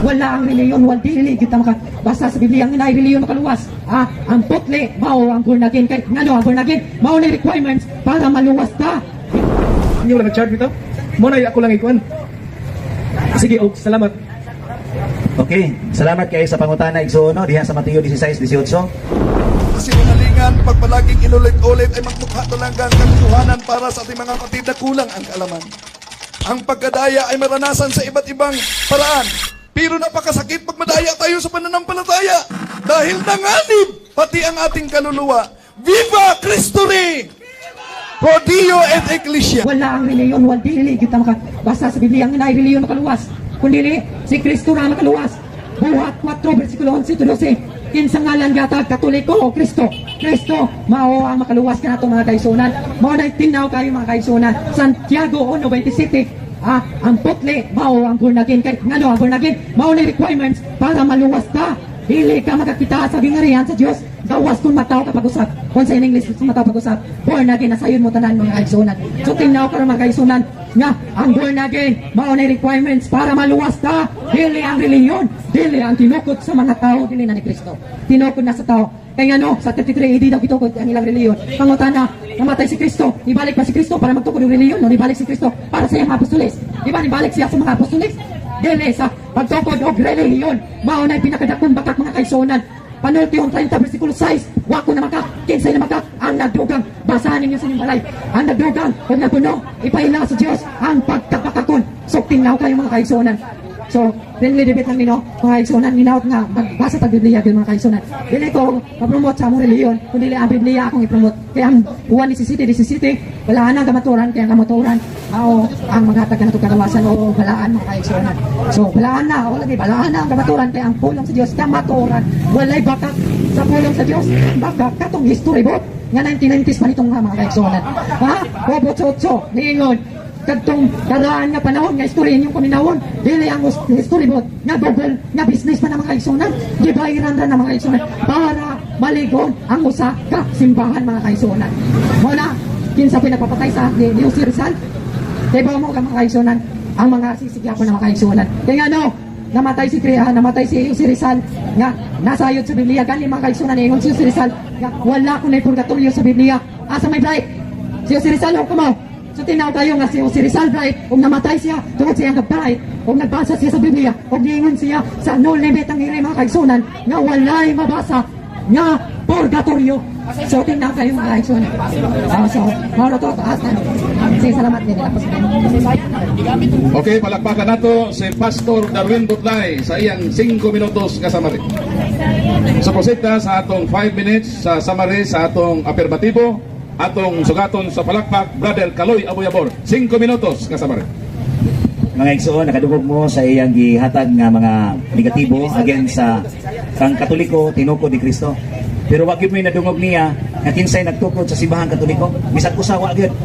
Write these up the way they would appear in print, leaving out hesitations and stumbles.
Wala ang reliyon, wal dili kita basta sa Biblia ang inay reliyon makaluwas. Ang putli mao ang born again kay ngano ang born again mao na requirements para maluwas ta. Inyo lang nag-charge bitaw. Mo na ako lang ikuan. Sige, og salamat. Okay, salamat kayo sa pangutana igsuon diha sa Mateo 16:18. Sinungalingan, pagpalaging inulit-ulit ay magmukha talagang katotohanan para sa ating mga kapatid na kulang ang kaalaman. Ang pagkadaya ay maranasan sa iba't ibang paraan. Pero napakasakit pag madaya tayo sa pananampalataya. Dahil nanganib pati ang ating kaluluwa. Viva Cristo Rey! Pro Dio et Ecclesia. Wala ang reliyon, wal dili kita basta sa Biblia ang inay reliyon makaluwas. Kundi si Kristo ra makaluwas. Buhat 4 bersikulo 11-12. Kinsa ngalan gatag Katoliko o Kristo. Kristo mao ang makaluwas ka nato mga kaigsunan. Mao na tinaw kayo mga kaigsunan. Santiago 1:27. Ang putli mao ang born again kay ngano ang born again mao na requirements para maluwas ta. Dili ka makakita sa gingarihan sa Dios. Gawas kung mataw ka pag-usap. Kung sa English kung mataw pag-usap. Born again na sayon mo tanan mga kaigsunan. So tinaw ka mga kaigsunan nga ang born again mao na requirements para maluwas ta. Dili ang reliyon, dili ang tinukod sa mga tao, dili na ni Kristo. Tinukod na sa tao. Kaya nga sa 33 AD daw gitukod ang ilang reliyon. Pangutana, namatay si Kristo, ibalik pa si Kristo para magtukod ng reliyon, no? Ibalik si Kristo para sa mga apostoles. Diba ibalik siya sa mga apostoles? Dili sa pagtukod og reliyon. Mao na pinakadakong batak mga kaigsunan. Panultihong 30 versikulo 6. Wako na maka, kinsay na maka, ang nagdugang. Basahan ninyo sa inyong balay. Ang nagdugang, kung napuno, ipahila sa Diyos ang pagkapakakon. So, tingnaw kayo mga kaigsunan. So, really debate lang nino, mga kaigsunan, ninaot nga, magbasa sa Biblia, mga kaigsunan. Dili ko, mapromote sa among reliyon, kundi ang Biblia akong ipromote. Kaya ang buwan ni Sisiti, balaan ang kamaturan, kaya ang kamaturan, ang maghatag ka na ito karawasan, o balaan mga kaigsunan. So, balaan na, o lagi, balaan na ang kamaturan, kaya ang pulong sa Diyos, kamaturan, walay bakak sa pulong sa Diyos, bakak, katong history book, nga 1990s pa nitong mga kaigsunan. Bobo-tsotso, niingon, kadtong karaan nga panahon nga istorya ninyong kuminawon dili ang storyboard nga Google nga business pa na mga kaigsunan gibayaran ra na mga kaigsunan para maligon ang usa ka simbahan mga kaigsunan mo na kinsa pinagpapatay sa Dios Rizal diba mo ka mga kaigsunan ang mga sisigyapo na mga kaigsunan kaya nga namatay si Rizal nga nasayod sa Biblia gani mga kaigsunan ingon si Rizal nga wala ko na purgatorio sa Biblia asa may blight si Rizal o kumaw. So tinaw tayo nga si Rizal Bright, kung namatay siya, tungkol siya nag-bright, kung nagbasa siya sa Biblia, kung niingon siya sa no limit ang hiri mga kaigsunan, nga walay mabasa, nga purgatorio. So tinaw tayo mga kaigsunan. So, maro to, taas na. Sige, salamat din nila. Okay, palakpakan nato si Pastor Darwin Butlay sa iyang 5 minutos ka summary. So proceed na sa atong 5 minutes sa summary sa atong afirmatibo. Atong sugaton sa palakpak, Brother Kaloy Abuyabor. 5 minutos kasama rin. Mga igsoon, nakadungog mo sa iyang gihatag nga mga negatibo against sa kang Katoliko, tinukod ni Kristo. Pero wag gyud mo nadungog niya nga kinsay nagtukod sa simbahan Katoliko. Bisag usawa gyud.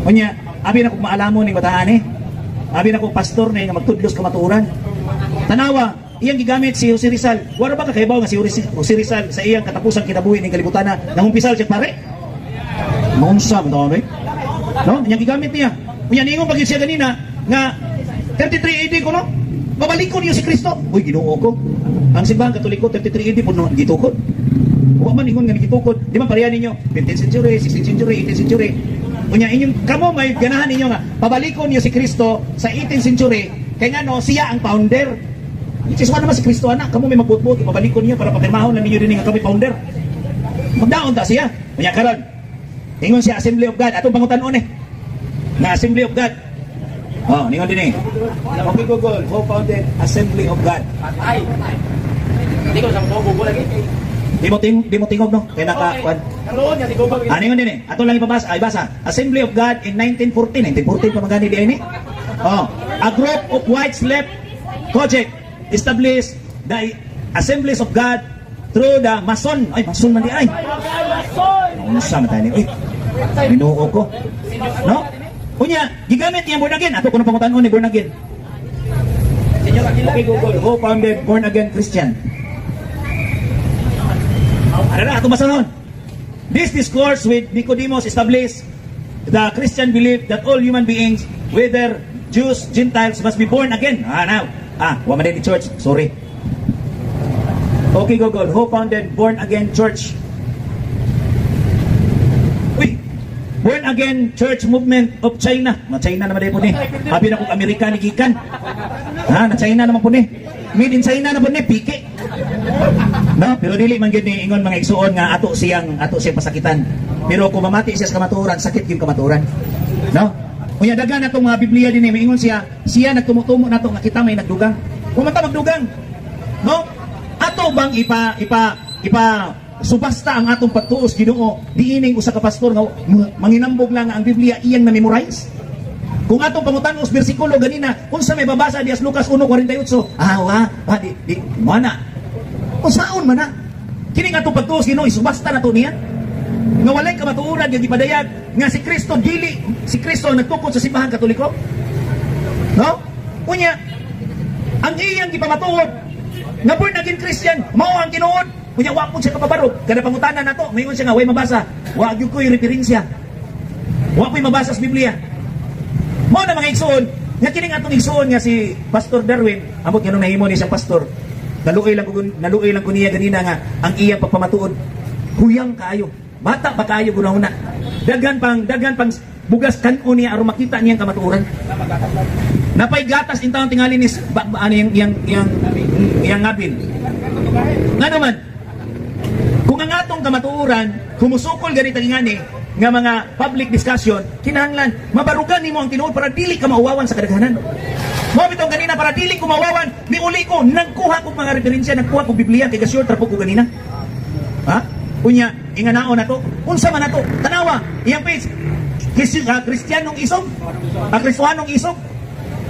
Unya, abi na ko maalamo ning bataan Abi na ko pastor ni nga magtudlos ka matuoran. Tanawa, iyang gigamit si Jose Rizal. Wala ba ka kaibaw nga si Jose Rizal sa iyang katapusang kinabuhi ning kalibutan na nangumpisal siya pare? Maunsa mo no? Yang gigamit niya. Unya ningon pag siya ganina nga 33 AD ko no. Mabalikon niyo si Kristo. Uy, Ginoo ko. Ang simbahan Katoliko 33 AD po no gitukod. Wa man ingon nga gitukod. Di man pareha ninyo 15th century, 16th century, 18th century. Unya inyong kamo may ganahan ninyo nga pabalikon niyo si Kristo sa 18th century kay nga no siya ang founder. Which is naman si Kristo anak. Kamo may mabutbut pabalikon niyo para papirmahon na ninyo din nga kami founder. Magdaon ta siya. Unya karon ningon siya Assembly of God. Atong pangutan-on na Assembly of God. Oh, ningon din Okay, Google. Who founded Assembly of God? Hindi ko sa Google lagi. Di mo tingog no? Kaya naka-kuan. Ningon din Atong lang ipabasa. Ay, basa. Assembly of God in 1914. 1914 pa magani di ini. Oh, a group of white slave project established the Assemblies of God through the Mason. Ay, Mason man di ay. Unsa man tayo ni? Uy. Binuo ko. No? Unya, gigamit niya born again. Ato kuno pangutan-on ni born again. Okay, Google. Who founded born again Christian? Ano na, ato masanon. This discourse with Nicodemus established the Christian belief that all human beings, whether Jews, Gentiles, must be born again. Now, Wa man din ni church. Sorry. Okay, Google. Who founded Born Again Church? Uy! Born Again Church Movement of China. China naman din po ni. Habi na kung Amerika ni Gikan. Na China naman po ni. Made in China naman ni. Piki. No? Pero dili man gyud ni ingon mga igsuon nga ato siyang pasakitan. Pero kung mamati siya sa kamatuoran, sakit yung kamatuoran. No? Kunya dagan na itong mga Biblia din eh, maingon siya nagtumutumo na ito nga kita may nagdugang. Kung man ta magdugang, no? Ato bang ipa subasta ang atong pagtuos Ginoo diining usa ka pastor nga manginambog lang nga ang Biblia iyang na-memorize? Kung atong pangutan-os bersikulo ganina, unsa may babasa dias Lucas 1:48? Di mana. Unsaon man na? Kining atong pagtuos Ginoo isubasta na to niya. Nga walay kamatuoran nga gipadayag nga si Kristo dili si Kristo ang nagtukod sa simbahan Katoliko. No? Unya ang iyang gipamatuod nga born again Christian mao ang tinuod. Unya wa pud siya kapabarog kada pangutanan nato mayon siya nga way mabasa. Wa gyud ko'y referensya. Wa ko'y mabasa sa Biblia. Mao na mga igsoon nga kining atong igsoon nga si Pastor Darwin amot nga nung nahimo ni siyang pastor. Naluoy lang ko niya ganina nga ang iyang pagpamatuod huyang kaayo. Bata pa kayo gunahuna. Daghan pang bugas kanon niya aron makita niyang kamatuoran. Napay gatas intawon tingali ni yang ngabin. Nga naman, kung ang atong kamatuoran humusukol ganito ngani nga mga public discussion, kinahanglan mabarugan nimo ang tinuod para dili ka mauwawan sa kadaghanan. Mo bitong ganina para dili ko mauwawan, niuli ko nagkuha ko mga referensya, nagkuha ko Biblia kay gasure trapo ko ganina. Unya, inganaon na to. Unsa man na to? Tanawa, iyang page. Kristiyanong isog. Kristohanong isog.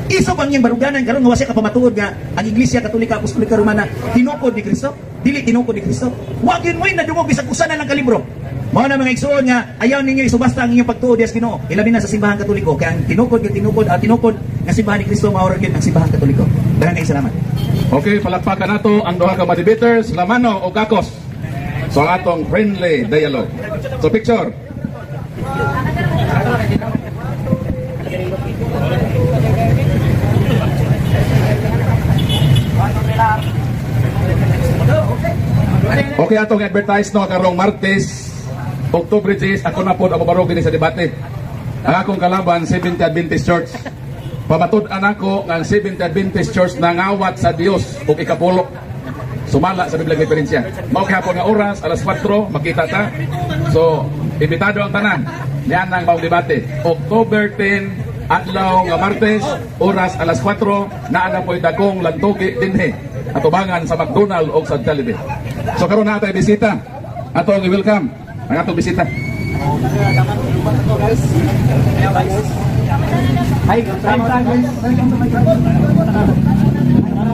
Isog ang iyang baruganan. Karon nga wasi ka pamatuod nga ang Iglesia Katolika Apostolika Romana tinukod ni Kristo. Dili tinukod ni Kristo. Wa gyud mo'y nadungog bisag usa na lang ka libro. Mao na mga igsoon nga ayaw ninyo isubasta ang inyong pagtuod dias Ginoo. Ilabi na sa simbahan Katoliko kay ang tinukod nga simbahan ni Kristo mao ra gyud ang simbahan Katoliko. Daghang salamat. Okay, palakpakan nato ang duha ka debaters, Lamano o Gakos. So ang atong friendly dialogue. So picture. Okay, atong advertise no karong Martes, Oktubre 10, ako na po ang mabarog din sa debate. Ang akong kalaban, Seventh Adventist Church. Pamatud-an ako ng Seventh Adventist Church nangawat sa Dios ug ikapulo. Sumala sa Biblia referensya. Mao kahapon nga oras alas 4 makita ta. So, imbitado ang tanan. Yan ang maong debate. October 10 adlaw nga Martes, oras alas 4 naa na po'y dagong lantugi dinhi atubangan sa McDonald o sa Jollibee. So karon na tay bisita. Ato ang welcome ang atong bisita.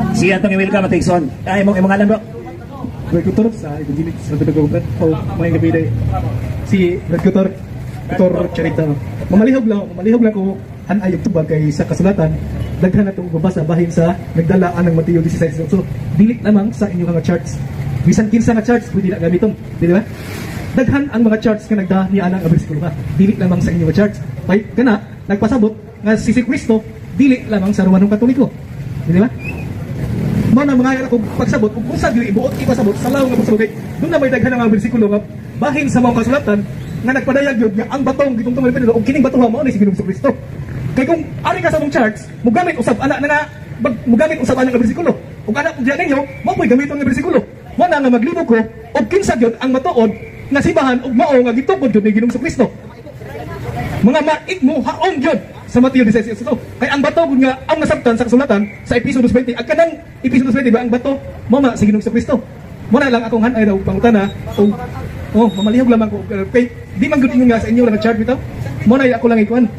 Siya itong i-welcome at Tigson. Imong ngalan bro? Berkutor sa Evangelic sa Tugugan o may gabi si Berkutor Charita. Mamalihog lang ko anayog tubag kay sa kasulatan daghan na itong babasa bahin sa nagdalaan ng Mateo 16. So dili lamang sa inyong mga charts. Bisan kinsa nga charts pwede na gamiton, di ba? Daghan ang mga charts nga nagda ni anang bersikulo ha. Dili lamang sa inyong mga charts. Kay kana nagpasabot nga si Kristo dili lamang sa Romanong Katoliko. Di ba? Mao na mga ako pagsabot kung sa gyud ibuot ipasabot sa law nga pagsabot kay doon na may daghan nga bersikulo nga bahin sa mga kasulatan nga nagpadayag gyud nga ang batong gitungtong pero og kining batuha mao ni si Ginoong Kristo. Kay kung ari ka sa mong charts, mugamit usab ana na mugamit usab ana nga bersikulo. Ug ana kung diyan ninyo, mao po'y gamiton nga bersikulo. Mo na nga maglibog ko og kinsa gyud ang matuod nga simbahan ug mao nga gitukod gyud ni Ginoong Kristo. Mga maik mo haong gyud sa Mateo 16. Kay ang bato nga ang nasabtan sa kasulatan sa Episodos 20, ang kanang Episodos 20 ba ang bato mama si Ginoong Kristo. Mo na lang akong hanay daw pangutana o mamalihog lamang ko kay di man gud ingon nga sa inyo nga chart bitaw. Mo na ako lang ikuan.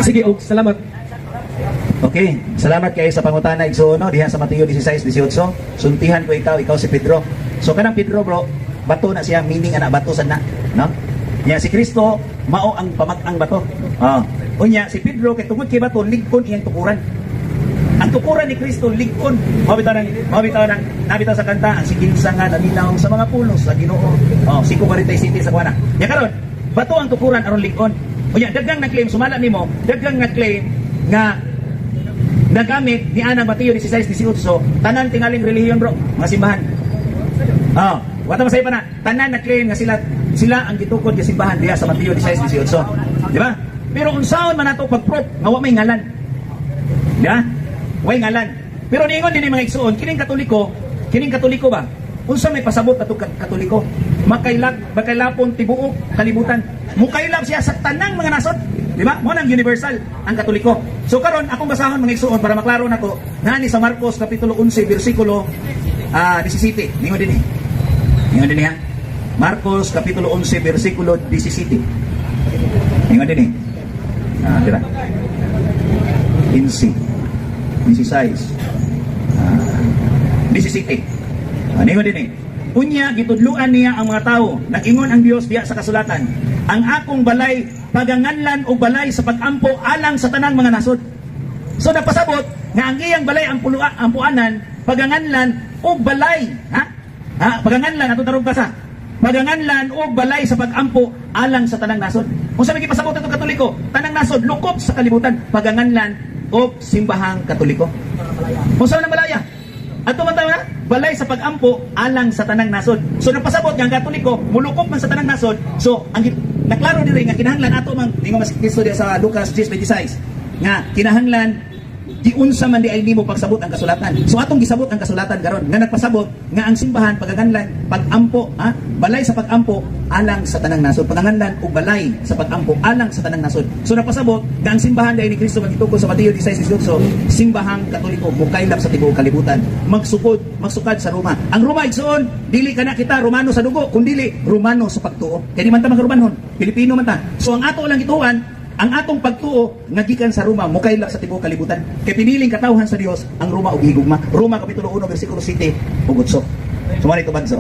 Sige, salamat. Okay, salamat kayo sa pangutana igsoon no diha sa Mateo 16:18. Suntihan ko ikaw si Pedro. So kanang Pedro bro, bato na siya meaning ana bato sad na, no? Nya si Kristo mao ang pamag-ang bato. Unya si Pedro kay tungod kay bato ligkon iyang tukuran. Ang tukuran ni Kristo ligkon. Mabitaw sa kanta ang siginsa nga naminaw sa mga pulos sa Ginoo. 5:47 sa kuana. Nya karon, bato ang tukuran aron ligkon. Unya daghang na claim sumala nimo, daghang na claim nga nagamit ni Ana Mateo 16-18 tanan tingaling relihiyon bro, mga simbahan. Oh, wata masay pa na tanan na claim nga sila ang gitukod nga simbahan diha sa Mateo 16-18. Di ba? Pero unsaon man nato pag-proof nga wa may ngalan. Di ba? Way ngalan. Pero niingon din mga igsoon, kining Katoliko ba? Unsa may pasabot ato Katoliko? Makailapon tibuok kalibutan. Mukailap siya sa tanang mga nasod. Di ba? Mo nang universal ang Katoliko. So karon akong basahon mga igsoon para maklaro nako nani sa Marcos kapitulo 11 bersikulo 17. Ningon din ha. Marcos kapitulo 11 bersikulo 17. Ningon din tira. 15, 16, 17. Ningon din Unya gitudluan niya ang mga tao. Nag-ingon ang Dios diya sa kasulatan. Ang akong balay paganganlan o balay sa pag-ampo alang sa tanang mga nasod. So napasabot nga ang iyang balay ang puanan paganganlan o balay, paganganlan ato tarong kasa. Paganganlan o balay sa pag-ampo alang sa tanang nasod. Kung sa mga pasabot ato Katoliko, tanang nasod lukop sa kalibutan, paganganlan o simbahang Katoliko. Kung saan ang balaya? Ato man tayo na, balay sa pag-ampo alang sa tanang nasod. So napasabot nga ang Katoliko, mulukop man sa tanang nasod. So ang naklaro diri nga kinahanglan ato mang ingon mas Kristo sa Lucas 10:26 nga kinahanglan di unsa man di ay nimo pagsabot ang kasulatan. So atong gisabot ang kasulatan karon nga nagpasabot nga ang simbahan paganganlan pag-ampo, balay sa pag-ampo alang sa tanang nasod. Paganganlan og balay sa pag-ampo alang sa tanang nasod. So napasabot nga ang simbahan dai ni Kristo magituko sa Mateo 16:18, simbahang Katoliko mukaylap sa tibuok kalibutan, magsukad sa Roma. Ang Roma igsoon, dili kana kita Romano sa dugo, kundi Romano sa pagtuo. Kaya di man ta mga Romanhon, Pilipino man ta. So ang ato lang gituan, ang atong pagtuo nga gikan sa Roma mukaylap sa tibuok kalibutan. Kay piniling katawhan sa Dios ang Roma ug higugma. Roma kapitulo 1 bersikulo 7 ug 8. Sumari to banso.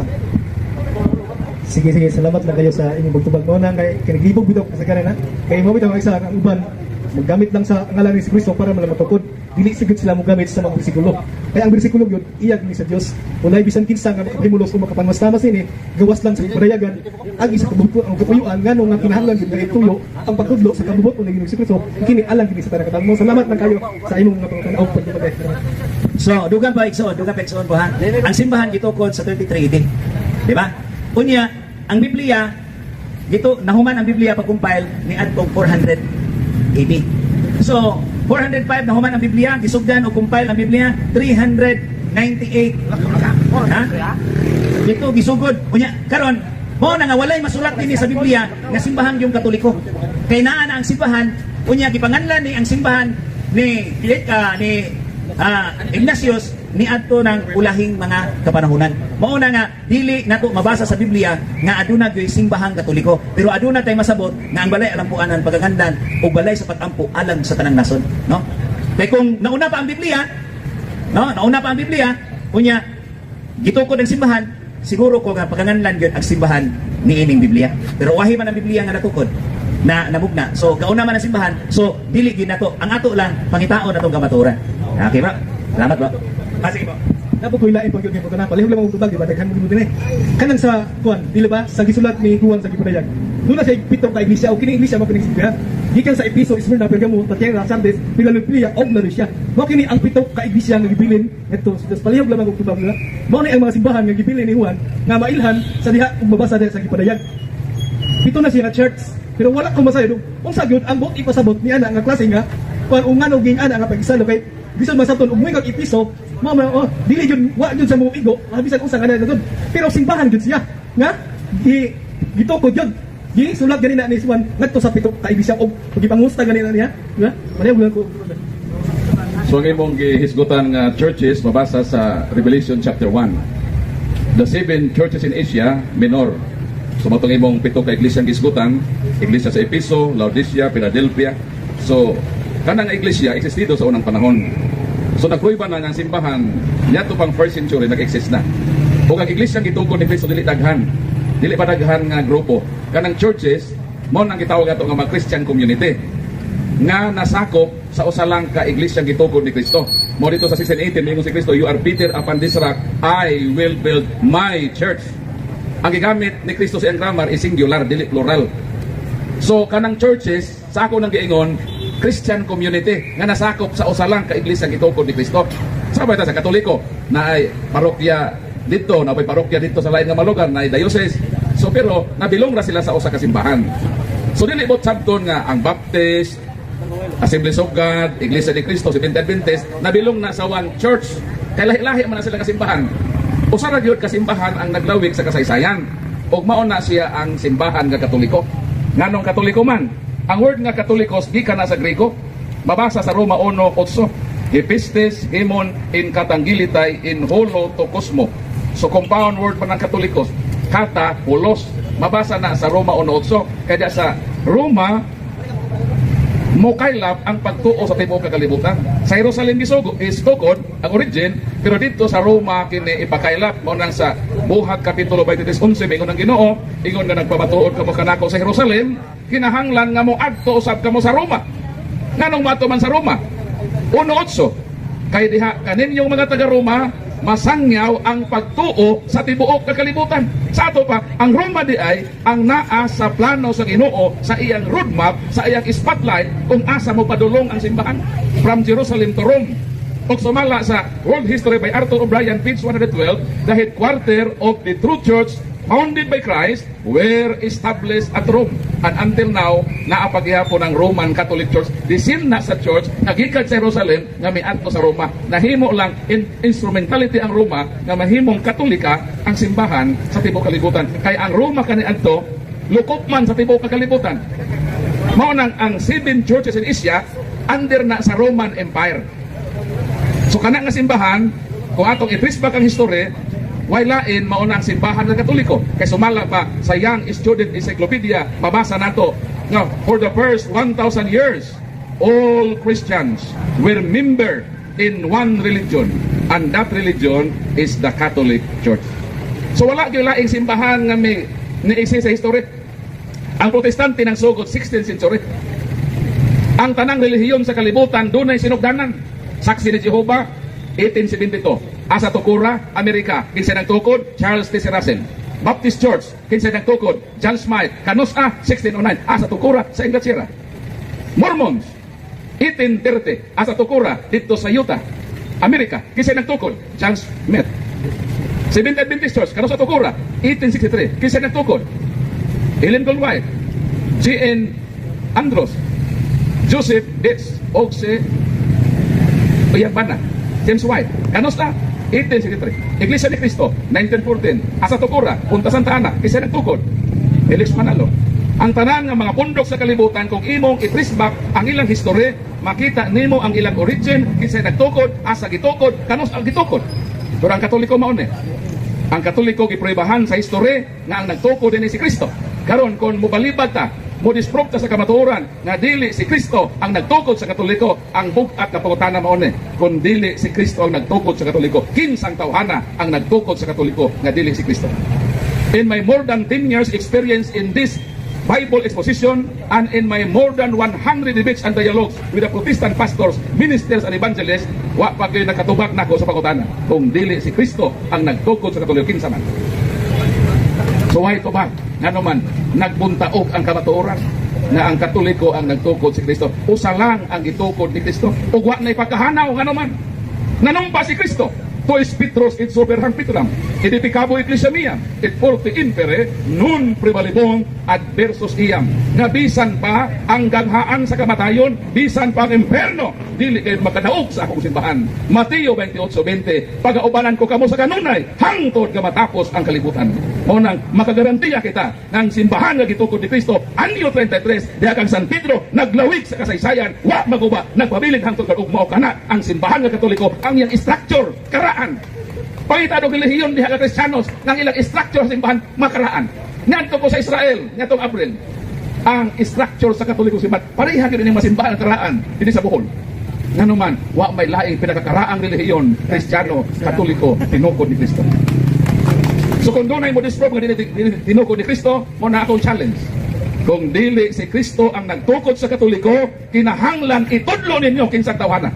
Sige, salamat lang kayo sa inyong pagtubag mo na kay kinaglibog bitaw kasagaran na. Kay mo bitaw isa ang uban maggamit lang sa ngalan ni Kristo para malamatupod. Dili sigud sila mogamit sa mga bersikulo. Kaya ang bersikulo yun iyag ni sa Dios. Unay bisan kinsa nga makahimulos o makapanmastamas ini, gawas lang sa padayagan ang isa kabubuto ang kapuyuan ngano nga kinahanglan gid kay tuyo ang pagtudlo sa kabubuto ni Ginoong Kristo. Kini alang kini sa tanang katawhan mo. Salamat lang kayo sa imong mga pagtanaw pagtubag. So, dugang pa igsoon po ha. Ang simbahan gitukod sa 33 AD. Di ba? Unya, ang Biblia, dito, nahuman ang Biblia pag-compile ni adtong 400 AD. So, 405 nahuman ang Biblia, gisugdan o compile ang Biblia, 398. Ha? Dito, gisugod. Unya, karon, mo na nga walay masulat din sa Biblia nga simbahan yung Katoliko. Kay naa na ang simbahan, unya, gipanganlan ni ang simbahan ni Ignatius ni adto ng ulahing mga kapanahunan. Mao na nga dili nato mabasa sa Biblia nga aduna gyoy simbahang Katoliko, pero aduna tay masabot nga ang balay alang puanan pagagandan o balay sa pag-ampo alang sa tanang nasod, no? Kay kung nauna pa ang Biblia, unya gitukod ang simbahan, siguro ko nga pagagandan gyud ang simbahan ni ining Biblia. Pero wahi man ang Biblia nga natukod na nabugna. So kauna man ang simbahan, so dili gyud nato. Ang ato lang pangitaon nato gamaturan. Okay ba? Salamat ba? Sige po. Dapat ko ilain pag yun ko na palihog lang ang tubag, diba? Daghan mo din kanang sa kuan, dili ba? Sa gisulat ni Juan sa Gipadayan. Doon na sa pitong ka iglesia o kini iglesia mo pinigsibihan. Gikan sa Episo, Esmeralda, Pergamo, Tatiana, Sardes, Philadelphia, og Laodicea. Mao kini ang pitong ka iglesia nga gibilin adto sa palihog lang ang tubag nila. Mao ni ang mga simbahan nga gibilin ni Juan nga mailhan sa diha ug mabasa diha sa Gipadayan. Pito na siya nga church, pero wala ko masayo. Unsa gyud ang buot ipasabot ni ana nga klase nga kuan ungano ging ana nga pag-isalo kay bisan masaton ug mo'y kag-Episo, dili yun, wa yun sa mga igo, bisan usa nga na doon. Pero simbahan yun siya, nga, gitukod yun. Sulat ganina ni Juan, ngadto sa pito ka iglesia og gipangusta ganina niya, nga? Manayog lang ko. So ang imong gihisgutan nga churches mabasa sa Revelation chapter 1. The 7 churches in Asia Minor. So matong imong pito ka iglesia ang gisgutan, iglesia sa Episo, Laodicea, Philadelphia. So kanang iglesia existido sa unang panahon. So nagpruiba na nga ang simbahan niadto pang 1st century nag-exist na. Ug ang iglesia gitungkol ni Kristo dili daghan. Dili pa daghan nga grupo. Kanang churches mo nang gitawag ato nga mga Christian community nga nasakop sa usa lang ka iglesia gitungkol ni Kristo. Mo dito sa 16:18 mingon si Kristo, "You are Peter, upon this rock I will build my church." Ang gigamit ni Kristo sa grammar is singular, dili plural. So kanang churches sa ako nang giingon Christian community nga nasakop sa usa lang ka iglesia gitukod ni Kristo. Sabay ta sa Katoliko na ay parokya dito, na may parokya dito sa lain nga mga lugar, na ay diocese. So pero nabilong ra sila sa usa ka simbahan. So dili bot sabton nga ang Baptist, Assemblies of God, Iglesia ni Cristo, Seventh Adventist nabilong na sa one church. Kay lahi-lahi man na sila kasimbahan. Usa ra gyud kasimbahan ang naglawig sa kasaysayan. Ug mao na siya ang simbahan nga Katoliko. Nganong Katoliko man? Ang word nga Katolikos gikan na sa Grego. Mabasa sa Roma 1:8. Epistes hemon in katangilitay in holo to cosmo. So compound word pa ng Katolikos. Kata, holos. Mabasa na sa Roma 1:8. Kaya sa Roma, mokaylap ang pagtuo sa tibuok kakalibutan. Sa Jerusalem is tukod ang origin, pero dito sa Roma kini ipakaylap mo nang sa Buhat Kapitulo 23:11 ingon ang Ginoo, ingon nga nagpabatuod kamo kanako sa Jerusalem, kinahanglan nga mo adto usab kamo sa Roma. Nganong mato man sa Roma? 1:8. Kay diha kaninyong mga taga Roma masangyaw ang pagtuo sa tibuok kakalibutan. Sa ato pa, ang Roma di ay ang naa sa plano sa Ginoo, sa iyang roadmap, sa iyang spotlight kung asa mo padulong ang simbahan from Jerusalem to Rome. Og sumala sa World History by Arthur O'Brien, page 112, the headquarter of the true church founded by Christ were established at Rome. And until now, naapaghihapon ang Roman Catholic Church. Disin na sa church, nagikad sa Jerusalem, nga may adto sa Roma. Nahimo lang instrumentality ang Roma, nga mahimong Katolika ang simbahan sa tibuok kalibutan. Kaya ang Roma kani adto, lukop man sa tibuok kalibutan. Mao nang ang 7 churches in Asia, under na sa Roman Empire. So kana nga simbahan, kung atong i-trace back ang history, wailain mauna ang simbahan ng Katoliko. Kay sumala pa sa Young Student Encyclopedia, mabasa nato nga for the first 1,000 years, all Christians were member in one religion, and that religion is the Catholic Church. So wala gyud laing simbahan nga may niisi sa history. Ang Protestante nang sugod 16th century. Ang tanang relihiyon sa kalibutan dunay sinugdanan. Saksi ni Jehovah 1872. Asa Tukura, Amerika, kinsa nagtukod? Charles T. Russell. Baptist Church, kinsa nagtukod? John Smythe. Kanusa, 1609. Asa Tukura, sa Inglaterra. Mormons, 1830. Asa Tukura, dito sa Utah, Amerika. Kinsa nagtukod? John Smythe. Seventh Adventist Church, kanusa Tukura, 1863. Kinsa nagtukod? Ellen Goldwhite, G.N. Andros, Joseph Ditz, og si Uyabana, James White. Kanusta? 1863. Iglesia ni Cristo, 1914. Asa Tukura, Punta Santa Ana, kisa nagtukod. Felix Manalo. Ang tanan nga mga pundok sa kalibutan, kung imong i-trace back ang ilang history, makita nimo ang ilang origin, kisa nagtukod, asa gitukod, kanus ang gitukod. Pero ang Katoliko mauni. Ang Katoliko gipruibahan sa history nga ang nagtukod din si Cristo. Karon kung mubalibad ta, mo disprove ta sa kamatuoran nga dili si Kristo ang nagtukod sa Katoliko, ang bugat na pangutana mauni. Kung dili si Kristo ang nagtukod sa Katoliko, kinsang tawhana ang nagtukod sa Katoliko nga dili si Kristo. In my more than 10 years experience in this Bible exposition and in my more than 100 debates and dialogues with the Protestant pastors, ministers and evangelists, wa pa kayo nakatubak nako sa pangutana kung dili si Kristo ang nagtukod sa Katoliko, kinsa man. So why ito ba? Nga naman, nagbuntaog ang kamatuoran na ang Katoliko ang nagtukod si Kristo. Usa lang ang gitukod ni Kristo. Ugwa na ipagkahanaw nga naman. Nanumpa si Kristo. Tois Petros et superhang Petram. Edificabo Ecclesia mia. Et forte impere nun prevalibong adversus iam. Nga bisan pa ang ganghaan sa kamatayon, bisan pa ang imperno, dili kayo makadaog sa akong simbahan. Mateo 28:20. Pagaubanan ko kamo sa kanunay, hangtod ka matapos ang kalibutan. O nang makagarantiya kita ng simbahan nga gitukod ni Kristo, Anyo 33, diha kang San Pedro, naglawig sa kasaysayan, wa maguba, nagpabilin hangtod kag ugmao kana ang simbahan nga Katoliko, ang iyang structure, karaan. Pangita do relihiyon diha ka Kristiyanos, ng ilang structure sa simbahan, makaraan. Ngadto ko sa Israel, ngatong April, ang structure sa Katoliko simbahan, pareha gyud ning masimbahan ang karaan dinhi sa Bohol. Nganuman, wa may laing pinakakaraang relihiyon, Kristiyano, Katoliko, tinukod ni Kristo. So kung doon ay mo disprove nga tinukod ni Kristo, mo na akong challenge. Kung dili si Kristo ang nagtukod sa Katoliko, kinahanglan itudlo ninyo kinsang tawhana.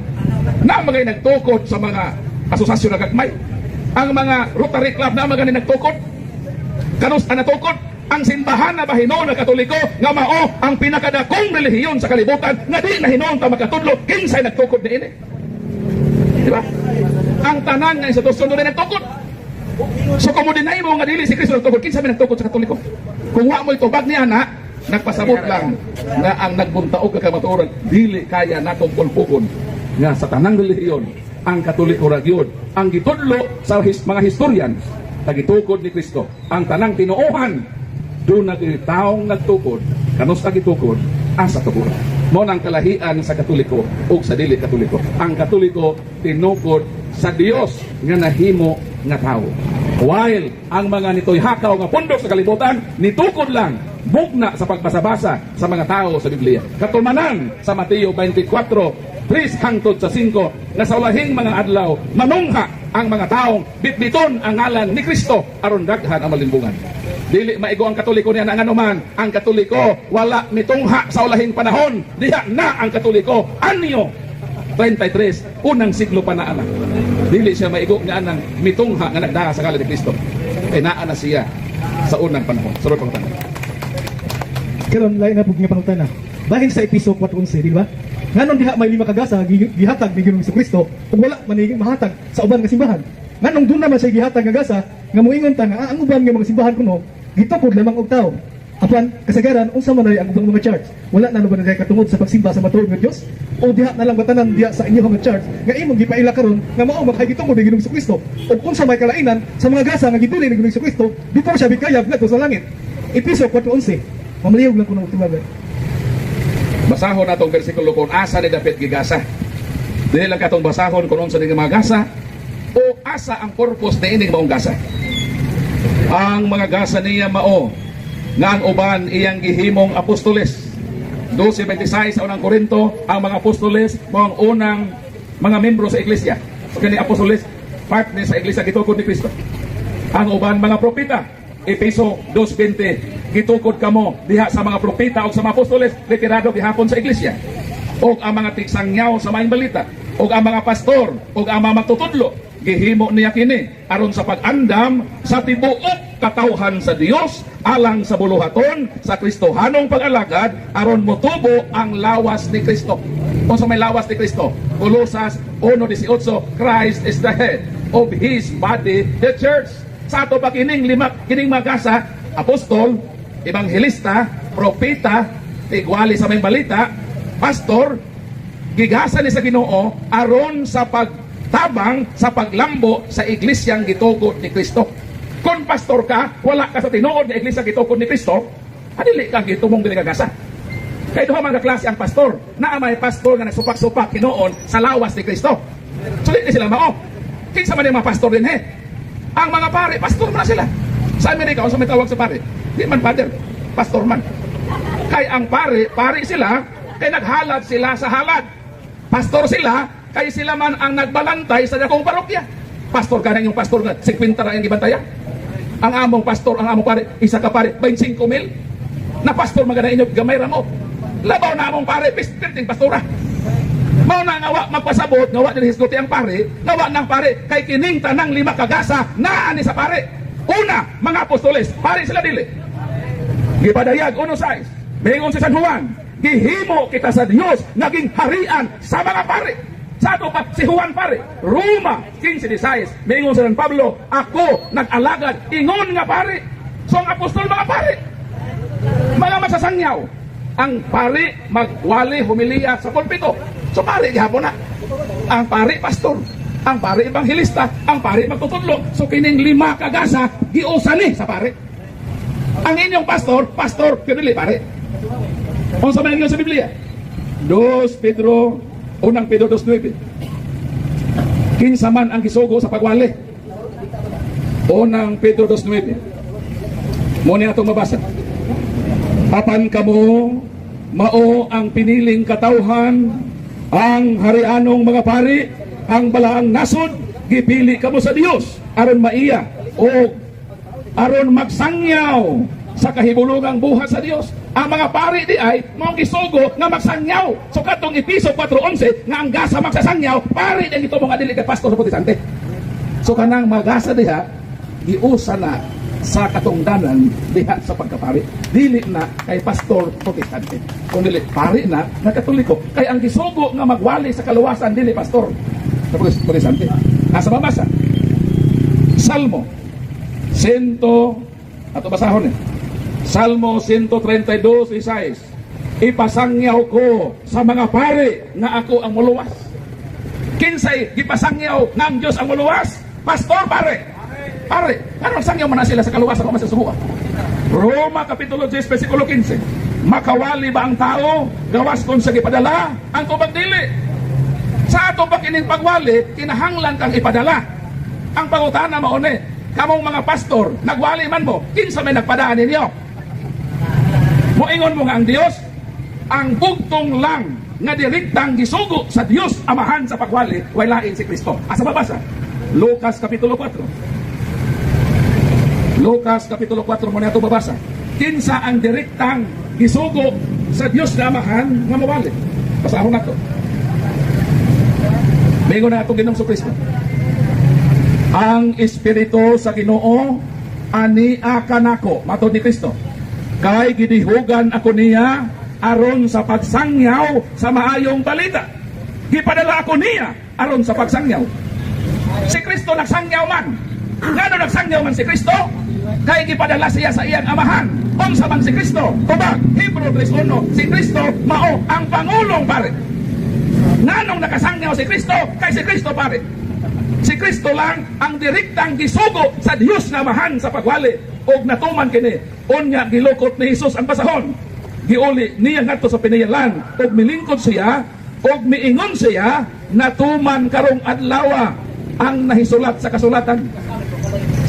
Na mga nagtukod sa mga asosasyon na gagmay, ang mga Rotary Club na mga nagtukod, kanus na natukod, ang simbahan na bahinon na Katoliko nga mao ang pinakadakong relihiyon sa kalibutan nga di na hinon ta makatudlo kinsay nagtukod niini. Di ba? Ang tanan nga institusyon doon nagtukod. So kung mo dinay mo nga dili si Kristo nagtukod, kinsay nagtukod sa Katoliko? Kung wa mo itubag niya na, nagpasabot lang nga ang nagbuntaog ka kamatuoran, dili kaya natong pulpugon nga sa tanang relihiyon ang Katoliko ra gyud ang gitudlo sa mga historian tagitukod ni Kristo. Ang tanang tinuohan doon na taong nagtukod, kanus nagitukod, asa tukuran. Mo nang kalahian sa Katoliko o sa dili Katoliko. Ang Katoliko tinukod sa Dios nga nahimo nga tao. While ang mga nitoy hakaw nga pundok sa kalibutan, nitukod lang bugna sa pagbasa-basa sa mga tao sa Biblia. Katumanan sa Mateo 24:3 hangtod sa 5 na sa ulahing mga adlaw manungha ang mga taong bitbiton ang ngalan ni Kristo aron daghan ang malimbungan. Dili maigo ang Katoliko niya na anuman. Ang Katoliko wala mitungha sa ulahing panahon. Diha na ang Katoliko anyo 33 unang siglo pa na anak. Dili siya maigo nga nang mitungha nga nagdaha sa ngalan ni Kristo. Kay naa na siya sa unang panahon. Surot pang tanong. Karon lain na pug nga pangutana. Bahin sa episode 4:11, di ba? Nganon diha may 5 kagasa gihatag ni Ginoong Kristo ug wala maniging mahatag sa uban nga simbahan. Nganong doon naman siya gihatag nga gasa nga moingon ta nga ang uban nga mga simbahan kuno gitukod lamang og tao. Apan kasagaran unsa man ang ubang mga church? Wala na ba na katungod sa pagsimba sa matuod nga Dios? O diha na lang batanan diha sa inyo mga church nga imong gipaila karon nga mao magkagitungod ni Ginoong Kristo. Ug unsa may kalainan sa mga gasa nga giduli ni Ginoong Kristo before siya bikayab ngadto sa langit. Episode 4:11. Mamaliyog lang kuno tumagan. Basahon natong bersikulo kung asa ni dapat gigasa. Dili lang katong basahon kung unsa ni mga gasa o asa ang purpose na ining maong gasa. Ang mga gasa niya mao nga ang uban iyang gihimong apostoles. 12:26 sa unang Korinto, ang mga apostoles mao ang unang mga membro sa iglesia. So kini apostoles part ni sa iglesia gitukod ni Kristo. Ang uban mga propeta, Efeso 2:20, gitukod kamo diha sa mga propeta o sa mga apostoles retirado gihapon sa iglesia. O ang mga tigsangyaw sa maayong balita, o ang mga pastor, o ang mga magtutudlo, gihimo niya kini aron sa pag-andam sa tibuok katawhan sa Dios alang sa buluhaton sa Kristohanong pag-alagad aron motubo ang lawas ni Kristo. Unsa may lawas ni Kristo? Colosas 1:18, Christ is the head of His body, the church. Sa ato pa kining mga gasa, apostol, ebanghelista, propeta, tigwali sa may balita, pastor, gigasa ni sa Ginoo aron sa pagtabang sa paglambo sa iglesyang gitugot ni Kristo. Kung pastor ka, wala ka sa tinuod na iglesia gitugot ni Kristo, adili kang gitumong dili kagasa. Kay duha man ka klase ang pastor, naa may pastor nga nagsupak-supak hinuon sa lawas ni Kristo. So di sila mao. Kinsa man yung mga pastor din Ang mga pare, pastor man sila. Sa Amerika, kung sa may tawag sa pare, di man father, pastor man. Kay ang pare sila, kay naghalad sila sa halad. Pastor sila, kay sila man ang nagbalantay sa dakong parokya. Pastor ka na yung pastor nga, 50 ra yung gibantayan. Ang among pastor, ang among pare, isa ka pare, 25,000. Na pastor magana inyo, gamay ra mo. Labaw na among pare, pisting pastora. Mao na ngawa magpasabot, ngawa din hisguti ang pare, ngawa ng pare, kay kining tanang 5 kagasa, naani sa pare. Una, mga apostoles, pare sila dili. Gipadayag, 1:6. Mayingon si San Juan, gihimo kita sa Dios, naging harian sa mga pare. Sa ato pa, si Juan pare, Roma 15:16. Mayingon si San Pablo, ako nag-alagad, ingon nga pare. So ang apostol mga pare, mga masasangyaw, ang pare magwali humiliya sa pulpito. So pare gihapon na. Ang pare pastor, ang pare ebanghelista, ang pare magtutudlo. So kining 5 kagasa giusa ni sa pare. Ang inyong pastor pinili pare. Kung sa mga sa Biblia, 2 Pedro 2:9. Kinsa man ang gisugo sa pagwali. 1 Pedro 2:9. Muna atong mabasa. Apan kamo mao ang piniling katawhan, ang harianong mga pari, ang balaang nasod, gipili kamo sa Dios aron maiya o aron magsangyaw sa kahibulungang buhat sa Dios. Ang mga pari di ay mao gisugo nga magsangyaw. So katong Efeso 4:11 nga ang gasa magsasangyaw, pari din ito mga dili kay pastor sa protestante. So kanang magasa diha giusa na sa katungdanan diha sa pagkapari. Dili na kay pastor protestante, kung dili pari na na katoliko. Kay ang gisugo nga magwali sa kaluwasan dili pastor protestante. Asa mabasa? Salmo 100, ato basahon eh. Salmo 132:6. Ipasangyaw ko sa mga pari nga ako ang muluwas. Kinsay gipasangyaw ng Dios ang muluwas? Pastor pare. Pare, anong sangyaw man na sila sa kaluwasan o masasuha? Roma Kapitulo 10 versikulo 15. Makawali ba ang tao gawas kung sa gipadala ang tubag dili? Sa ato ba kining pagwali kinahanglan kang ipadala? Ang pangutana mao ni, kamong mga pastor nagwali man mo, kinsa may nagpadaan ninyo? Moingon mo nga ang Dios ang bugtong lang nga direktang gisugo sa Dios Amahan sa pagwali way lain si Kristo. Asa babasa? Lucas Kapitulo 4. Lucas Kapitulo 4 mo na ito babasa. Kinsa ang direktang gisugo sa Dios na Amahan nga mawali? Basahon na ito. Bingo na ito Ginoong Kristo. Ang Espiritu sa Ginoo ania kanako, matod ni Kristo. Kay gidihugan ako niya aron sa pagsangyaw sa maayong balita. Gipadala ako niya aron sa pagsangyaw. Si Kristo nagsangyaw man. Ngano nagsangyaw man si Kristo? Kay gipadala siya sa iyang amahan. Unsa man si Kristo? Tubag, Hebrew 3:1, si Kristo mao ang pangulong pare. Nganong nakasangyaw si Kristo? Kay si Kristo pare. Si Kristo lang ang direktang gisugo sa Dios na amahan sa pagwali. Og natuman kini, unya gilukot ni Jesus ang basahon. Giuli niya ngadto sa pinayalan og milingkod siya og miingon siya natuman karong adlaw ang nahisulat sa kasulatan.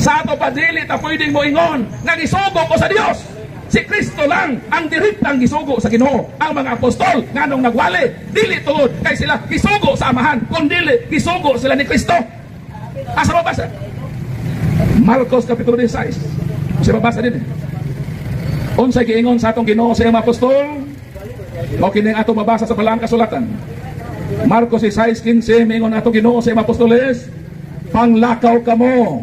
Sa ato pa dili ta pwedeng moingon nga gisugo ko sa Dios. Si Kristo lang ang direktang gisugo sa Ginoo. Ang mga apostol nganong nagwali dili tungod kay sila gisugo sa amahan, kundi gisugo sila ni Kristo. Asa mabasa? Marcos Kapitulo 16. Sa mabasa din. Unsay giingon sa atong Ginoo sa mga apostol? O kining atong mabasa sa balaang kasulatan. Marcos 16:15 mingon atong Ginoo sa mga apostoles, panglakaw kamo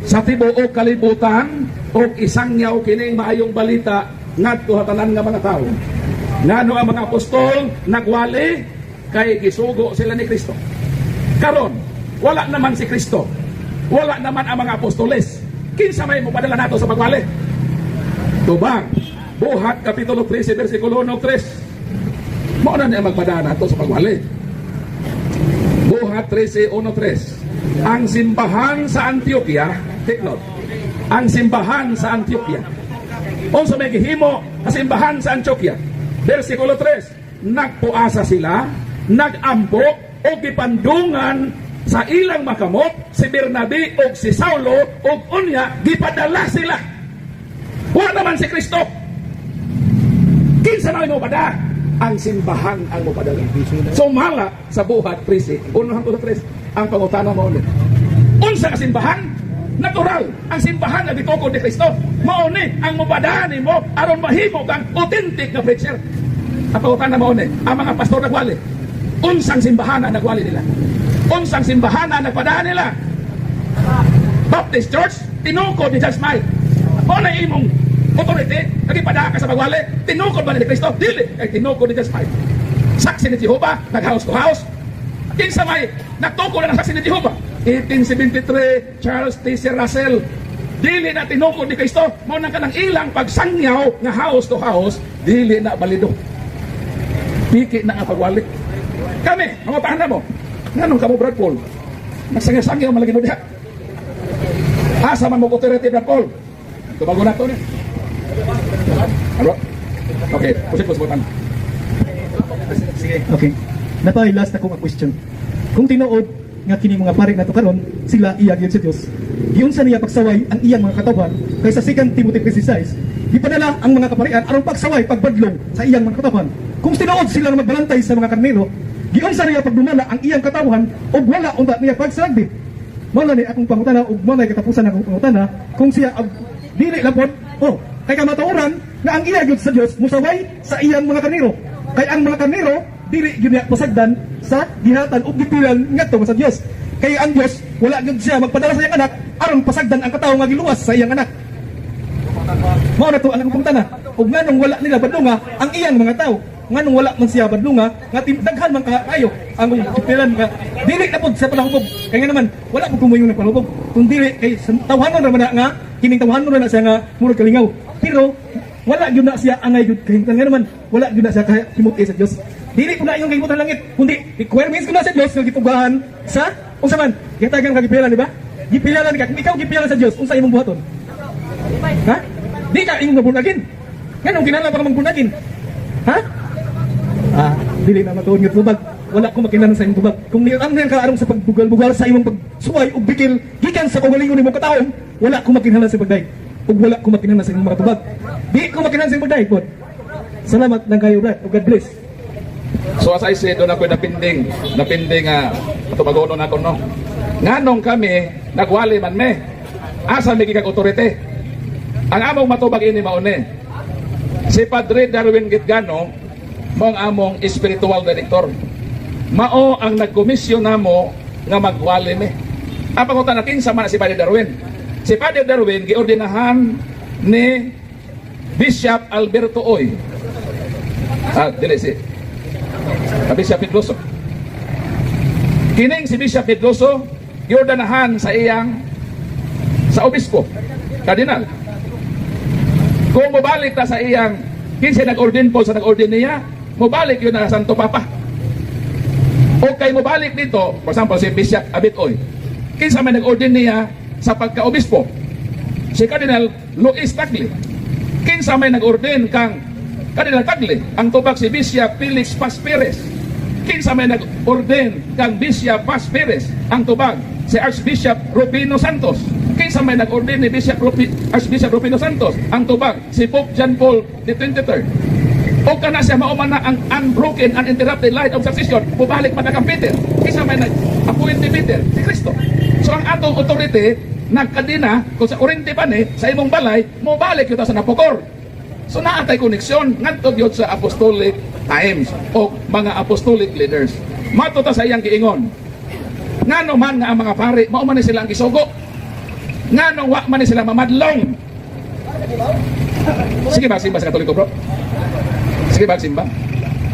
sa tibuok kalibutan o isangyaw kining maayong balita ngadto tanan nga mga tawo. Ngano ang mga apostol nagwali kay gisugo sila ni Kristo. Karon wala naman si Kristo. Wala naman ang mga apostoles. Kinsa may mopadala nato sa pagwali? Tubang, Buhat Kapitulo 13 versikulo 1-3. Mao na niya magpadana nato sa pagwali. Buhat 13:1-3. Ang simbahan sa Antioquia, take note. Ang simbahan sa Antioquia. Unsa may gihimo ang simbahan sa Antioquia? Versikulo 3. Nagpuasa sila, nagampo o gipandungan sa ilang makamot si Bernabe o si Saulo o unya gipadala sila. Wala naman si Kristo. Kinsa na mo pada? Ang simbahan ang mo padala. So mala sa Buhat 13:1-3 ang pangutana mo ulit. Unsa ka simbahan? Natural. Ang simbahan na gitukod ni Kristo. Mao ni ang mopadaan nimo aron mahimo kang authentic na preacher. Ang pangutana mo ulit. Ang mga pastor nagwali. Unsang simbahan na nagwali nila? Unsang simbahan na nagpadaan nila? Baptist Church, tinukod ni Judge Mike. Mao na imong authority, nagipada ka sa pagwali. Tinukod ba ni Kristo? Dili. Ay tinukod ni Judge Mike. Saksi ni Jehovah, nag-house to house. Kinsa may nagtukod na ng saksi ni Jehovah? 1873, Charles T.C. Russell. Dili na tinukod ni Kristo. Mao nang kanang ilang pagsangyaw nga house to house, dili na balido. Piki na nga pagwali. Kami, mga paanda mo, nganong kamo Brad Paul? Nagsangyaw-sangyaw malagi mo diha. Asa man mo authority Brad Paul? Tubago na ito niya. Ano? Okay, pusit-pusitan. Sige. Okay. Natay last na kong question. Kung tinuod nga kini mga pare nato karon, sila iya gyud sa Dios. Giunsa niya pagsaway ang iyang mga katawhan kay sa 2 Timothy 3:6. Gipadala ang mga kaparian aron pagsaway pagbadlong sa iyang mga katawhan. Kung tinuod sila nga magbalantay sa mga karnero, giunsa niya pagdumala ang iyang katawhan ug wala unta niya pagsagdi. Mao ni akong pangutana ug mao nay katapusan akong pangutana kung siya dili labot kay kamatuoran nga ang iya gyud sa Dios musaway sa iyang mga karnero. Kay ang mga karnero dili gyud niya pasagdan sa gihatan ug gipilan ngadto sa Dios. Kay ang Dios wala gyud siya magpadala sa iyang anak aron pasagdan ang katawo nga giluwas sa iyang anak. Mao na to ang pungtana. Ug nganong wala nila badlunga ang iyang mga tao. Nganong wala man siya badlunga nga daghan man kaayo ang pilan nga dili na pud sa panahubog. Kaya nga naman wala pud kumayo ng panahubog. Kung dili kay tawhanon ra man na nga kining tawhanon ra na siya nga murag kalingaw. Pero wala gyud na siya angay gyud kahimtang nga naman wala gyud na siya kahimot sa Dios. Dili ko na yung kahimutan langit kundi requirements ko na sa Dios nga gitugahan sa unsa man gitagan ka gipilan di ba? Gipilan ka kung ikaw gipilan sa Dios unsa imong buhaton? Ha? Di ka imong mabunagin. Nganong kinahanglan para magbunagin? Ha? Dili na matuon nga tubag. Wala ko makinan sa imong tubag. Kung niyo ang ka arong sa pagbugal-bugal sa imong pagsuway ug bikil gikan sa kaugalingon nimo kataon, wala ko makinahanglan sa pagday. Ug wala ko makinahanglan sa imong mga tubag. Di ko makinahanglan sa imong pagday pod. Salamat lang kayo brad. ug God bless. So as I said, doon ako napinding tumagonon ako no. Nganong kami nagwali man me. Asa may kag otorite. Ang among matubag ini maune. Si Padre Darwin Gitgano mo ang among spiritual director. Mao ang nagkomisyon namo nga magwali me. Ang pangutan natin sa man si Padre Darwin. Si Padre Darwin giordinahan ni Bishop Alberto Oy. Dili si Bishop Pedroso. Kining si Bishop Pedroso giordinahan sa iyang sa obispo, kardinal. Kung mabalik ta sa iyang kinsa nag-ordin po sa nag-ordin niya, mabalik yun na Santo Papa. O kay mabalik dito, for example si Bishop Abitoy, kinsa may nag-ordin niya sa pagka-obispo, si Cardinal Luis Tagle. Kinsa may nag-ordin kang Cardinal Tagle, ang tubag si Bishop Felix Paz Perez. Kinsa may nag-ordin kang Bishop Paz Perez, ang tubag si Archbishop Rufino Santos. Kinsa may nag-ordin ni Archbishop Rufino Santos, ang tubag si Pope John Paul XXIII. O kana siya mauman na ang unbroken, uninterrupted light of succession, bubalik man kang Peter. Kinsa may nag-appoint ni Peter? Si Kristo. So ang atong authority nagkadina kung sa Orente pa ni sa imong balay, mobalik yun sa napokor. So naatay koneksyon ngadto gyud sa apostolic times o mga apostolic leaders. Matuta sa iyang giingon. Ngano man nga ang mga pari mao man ni sila ang gisugo. Ngano wa man ni sila mamadlong. Sige ba simba sa Katoliko bro? Sige ba simba?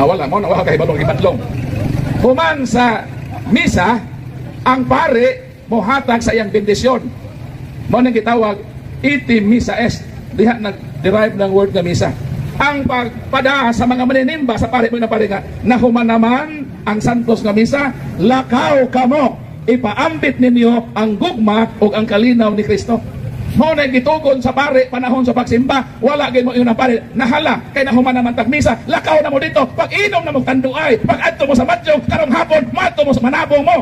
Wala mo na wa kay balong imadlong. Human sa misa ang pare mohatag sa iyang bendisyon. Mao nang gitawag iti misa est. Diha nag-derive ng word nga misa. Ang pagpada sa mga maninimba sa pare mga pare nga nahuman naman ang santos nga misa, lakaw kamo, ipaambit ninyo ang gugma o ang kalinaw ni Kristo. Mao na gitugon sa pare panahon sa pagsimba, wala gyud mo iyon ang pare nahala kay nahuman naman tag misa, lakaw na mo dito, pag-inom na mo tanduay, pag-adto mo sa madyong karong hapon, madto mo sa manabong mo.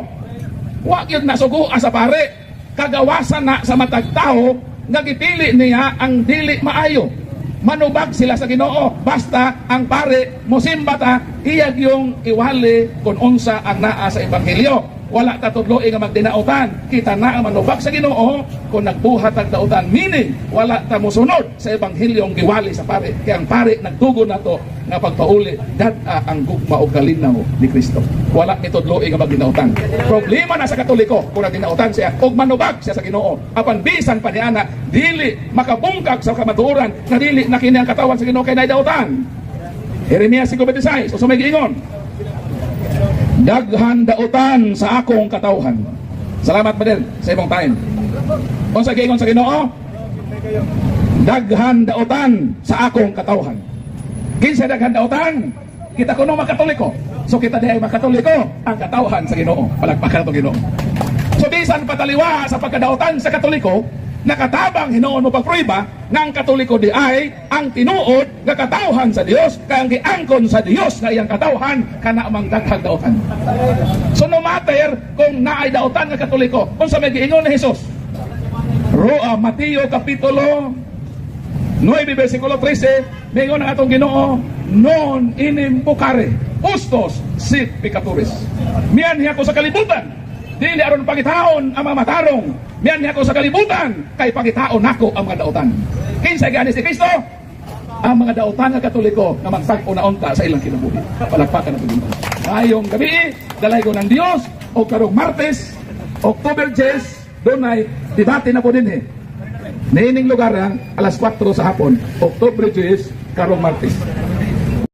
Wa gyud nasugo sa pare, kagawasan na sa matag tao nga gipili niya ang dili maayo. Manubag sila sa Ginoo basta ang pare mosimba ta iyag yung iwali kung unsa ang naa sa ebanghelyo. Wala ta tudloy nga magdinautan, kita na ang manubag sa Ginoo kung nagbuhat ang dautan, meaning wala ta mosunod sa ebanghelyong giwali sa pare. Kaya ang pare nagtugon nato nga pagpauli dad-a ang gugma o kalinaw ni Kristo. Wala itudloy nga magdinautan. Problema na sa Katoliko kung nagdinautan siya og manubag siya sa Ginoo. Apan bisan pa niana dili makabungkag sa kamatuoran na dili na kini ang katawan sa Ginoo kay naidautan. Jeremias 5:26 usa may giingon, daghan dautan sa akong katawhan. Salamat Badel sa imong time. Unsa giingon sa Ginoo? Daghan dautan sa akong katawhan. Kinsa daghan dautan? Kita kuno makatoliko. So kita diay makatoliko ang katawhan sa Ginoo. Palagpakan to Ginoo. So bisan pataliwa sa pagkadautan sa Katoliko, nakatabang hinuon mo pagpruiba nga ang Katoliko di ay ang tinuod nga katawhan sa Dios, kaya ang giangkon sa Dios nga iyang katawhan kana amang daghang dautan. So no matter kung naay dautan nga Katoliko, unsa may giingon ni Hesus? Mateo kapitulo 9 versikulo 13, mingon ang atong Ginoo, non inim bukare, ustos sit pecatoris. Miyan niya ko sa kalibutan, dili aron pagitaon ang mga matarong. Miyan niya ko sa kalibutan, kay pagitaon nako ang mga dautan. Kinsa gani si Kristo? Ang mga dautan nga Katoliko na magsag-o na unta sa ilang kinabuhi. Palagpakan nato Ginoo. Ngayong gabi, dalay ko ng Dios o karong Martes, October 10, dunay debate na po din Niining lugar alas 4 sa hapon, Oktubre 10, karong Martes.